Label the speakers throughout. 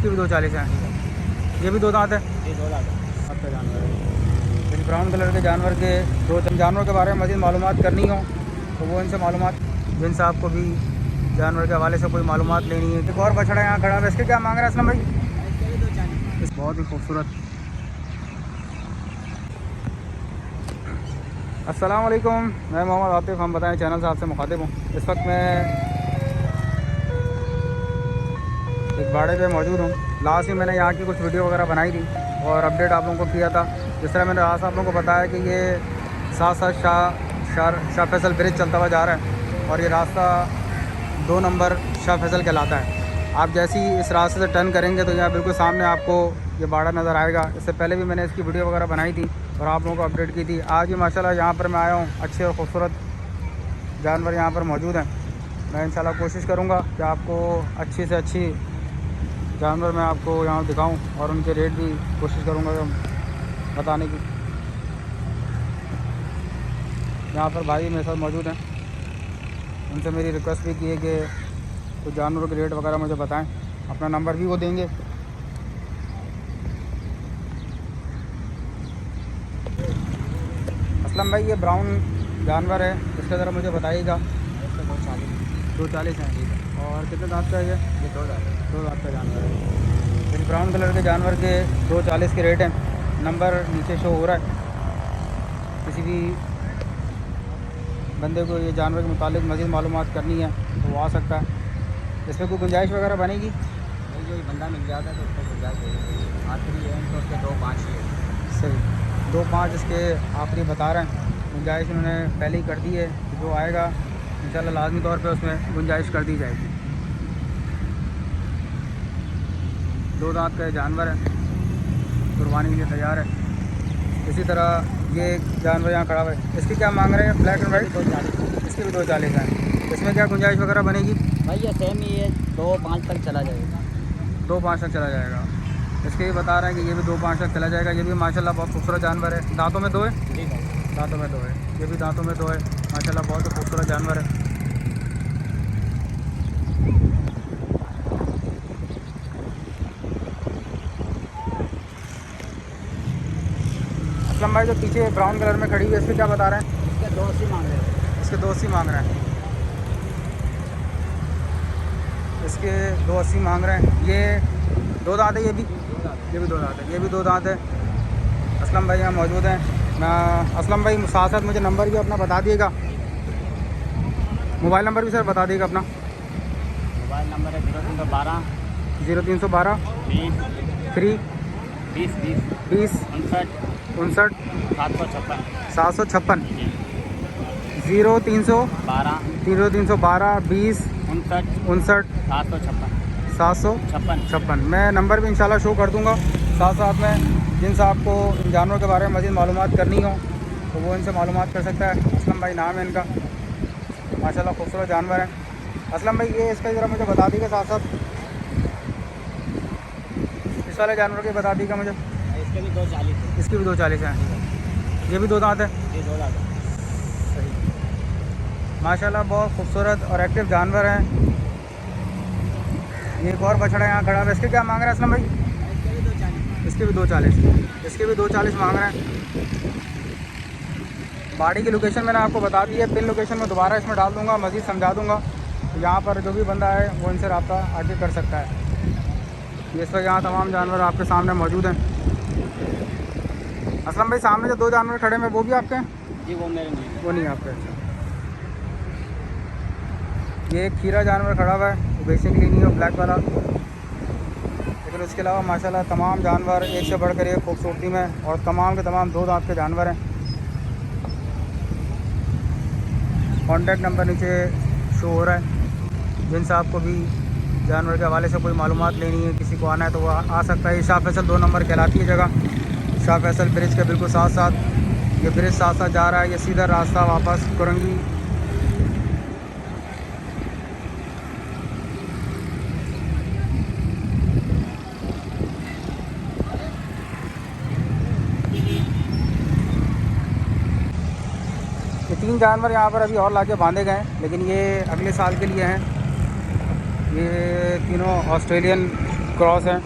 Speaker 1: इसकी भी 240 है। ये भी दो दांत है।
Speaker 2: ये 2 लाख
Speaker 1: आपका जानवर है। इन ब्राउन कलर के जानवर के दो जानवर के बारे में मज़ीद मालूमात करनी हो तो वो इनसे मालूमात, जिनसे आपको भी जानवर के हवाले से कोई मालूमात लेनी है। एक और बछड़ा यहाँ खड़ा है, इसके क्या मांग रहे हैं असलम भाई?
Speaker 2: इसके भी 240।
Speaker 1: इस बहुत ही खूबसूरत। अस्सलाम वालेकुम, मैं मोहम्मद आतिफ, हम बताएं चैनल से आपसे मुखातिब हूँ। इस वक्त मैं एक बाड़े पे मौजूद हूँ। लास्ट ही मैंने यहाँ की कुछ वीडियो वगैरह बनाई थी और अपडेट आप लोगों को किया था। जिस तरह मैंने लास्ट आप लोगों को बताया कि ये साथ साथ शाह फैसल ब्रिज चलता हुआ जा रहा है और ये रास्ता 2 नंबर शाह फैसल कहलाता है। आप जैसे ही इस रास्ते से टर्न करेंगे तो यहाँ बिल्कुल सामने आपको ये बाड़ा नज़र आएगा। इससे पहले भी मैंने इसकी वीडियो वगैरह बनाई थी और आप लोगों को अपडेट की थी। आज भी माशाल्लाह यहाँ पर मैं आया हूँ, अच्छे और ख़ूबसूरत जानवर यहाँ पर मौजूद हैं। मैं इंशाल्लाह कोशिश करूँगा कि आपको अच्छी से अच्छी जानवर मैं आपको यहाँ दिखाऊं और उनके रेट भी कोशिश करूँगा बताने की। यहाँ पर भाई मेरे साथ मौजूद हैं, उनसे मेरी रिक्वेस्ट भी की है कि कुछ जानवरों के रेट वगैरह मुझे बताएं। अपना नंबर भी वो देंगे। असलम भाई, ये ब्राउन जानवर है, इसका ज़रा मुझे बताइएगा।
Speaker 2: इसके 240।
Speaker 1: 240 हैं और कितने दांत का है
Speaker 2: ये 2 लाख।
Speaker 1: 2 दांत का जानवर है। इस ब्राउन कलर के जानवर के 240 के रेट हैं। नंबर नीचे शो हो रहा है। किसी भी बंदे को ये जानवर के मुतालिक मज़ीद मालूमात करनी है तो वो आ सकता है। इसमें कोई गुंजाइश वगैरह बनेगी?
Speaker 2: नहीं, जो बंदा मिल जाता है तो उसको गुंजाइश देगी। आखिरी है तो उसके 2.5 ही है।
Speaker 1: सही, 2.5 इसके आखिरी बता रहे हैं। गुंजाइश उन्होंने पहले ही कर दी है कि जो आएगा इंशाल्लाह लाजमी तौर पे उसमें गुंजाइश कर दी जाएगी। 2 दांत का जानवर है, कुर्बानी के लिए तैयार है। इसी तरह ये जानवर यहाँ खड़ा हुआ है, इसकी क्या मांग रहे हैं? Black and white
Speaker 2: 240।
Speaker 1: इसकी भी 240 है। इसमें क्या गुंजाइश वगैरह बनेगी?
Speaker 2: भाई ये सेम ही है, 2.5 तक चला जाएगा।
Speaker 1: 2.5 तक चला जाएगा। इसके भी बता रहे हैं कि ये भी 2.5 तक चला जाएगा। ये भी माशाल्लाह बहुत खूबसूरत जानवर है। दांतों में 2 है?
Speaker 2: जी भाई।
Speaker 1: दांतों में 2 है। ये भी दांतों में 2 है। माशाल्लाह बहुत ही खूबसूरत जानवर है। असलम भाई, जो पीछे ब्राउन कलर में खड़ी हुई है, इसके क्या बता रहे हैं?
Speaker 2: इसके 280 मांग रहे हैं।
Speaker 1: इसके 280 मांग रहे हैं। इसके 280 मांग रहे हैं। ये 2 दांत है। ये भी 2 दांत है। ये भी 2 दांत है। असलम भाई यहाँ मौजूद हैं। मैं असलम भाई साथ साथ मुझे नंबर भी अपना बता दिएगा, मोबाइल नंबर भी सर बता दिएगा अपना।
Speaker 2: मोबाइल नंबर है 0312
Speaker 1: 0312
Speaker 2: 20
Speaker 1: 3
Speaker 2: 20
Speaker 1: 20
Speaker 2: 59
Speaker 1: 59
Speaker 2: 756।
Speaker 1: 756 0312 20 59 756। मैं नंबर भी इंशाल्लाह शो कर दूंगा। साथ साथ में जिनसे आपको इन जानवरों के बारे में मज़ीद मालूमात करनी हो तो वो इनसे मालूमात कर सकता है। असलम भाई नाम है इनका, माशाल्लाह खूबसूरत जानवर है। असलम भाई ये इसका ज़रा मुझे बता दीजिए, साथ साथ इस वाले जानवर के बता दीजिएगा मुझे।
Speaker 2: इसके भी 240 है।
Speaker 1: इसकी भी 240 है। ये भी 2 दांत है।
Speaker 2: ये 2 लाख।
Speaker 1: सही, माशाल्लाह बहुत खूबसूरत और एक्टिव जानवर हैं। ये एक और बछड़ा यहाँ खड़ा है, इसके क्या मांग रहे हैं असलम भाई?
Speaker 2: इसके भी 240।
Speaker 1: इसके भी 240 मांग रहे हैं। बाड़ी की लोकेशन मैंने आपको बता दी है। पिन लोकेशन में दोबारा इसमें डाल दूंगा, मज़ीद समझा दूंगा। तो यहाँ पर जो भी बंदा है वो इनसे रब्ता आगे कर सकता है। ये इस वक्त यहाँ तमाम जानवर आपके सामने मौजूद हैं। असलम भाई सामने जो 2 जानवर खड़े हैं वो भी आपके हैं?
Speaker 2: जी वो मेरे नहीं है।
Speaker 1: वो नहीं आपके। अच्छा, ये एक खीरा जानवर खड़ा हुआ है, वो बेचने के लिए नहीं है, ब्लैक वाला। लेकिन उसके अलावा माशाल्लाह तमाम जानवर एक से बढ़कर एक खूबसूरती में और तमाम के तमाम 2 दांत के जानवर हैं। कॉन्टैक्ट नंबर नीचे शो हो रहा है। जिनसे आपको भी जानवर के हवाले से कोई मालूमात लेनी है, किसी को आना है तो वो आ सकता है। ये शाह फैसल 2 नंबर कहलाती है जगह। शाह फैसल ब्रिज के बिल्कुल साथ साथ ये ब्रिज साथ साथ जा रहा है। ये सीधा रास्ता वापस कुरंगी ये 3 जानवर यहाँ पर अभी और लाके बांधे गए हैं, लेकिन ये अगले साल के लिए हैं। ये तीनों ऑस्ट्रेलियन क्रॉस हैं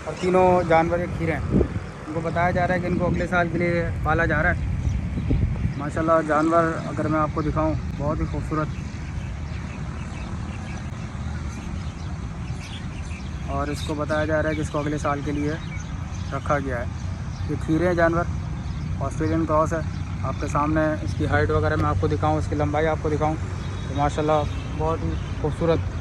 Speaker 1: और तीनों जानवर ये खीरे हैं। इनको बताया जा रहा है कि इनको अगले साल के लिए पाला जा रहा है। माशाल्लाह जानवर अगर मैं आपको दिखाऊं बहुत ही खूबसूरत, और इसको बताया जा रहा है कि इसको अगले साल के लिए रखा गया है। ये खीरे हैं जानवर, ऑस्ट्रेलियन क्रॉस है। आपके सामने इसकी हाइट वगैरह मैं आपको दिखाऊं, इसकी लंबाई आपको दिखाऊं तो माशाल्लाह बहुत ही खूबसूरत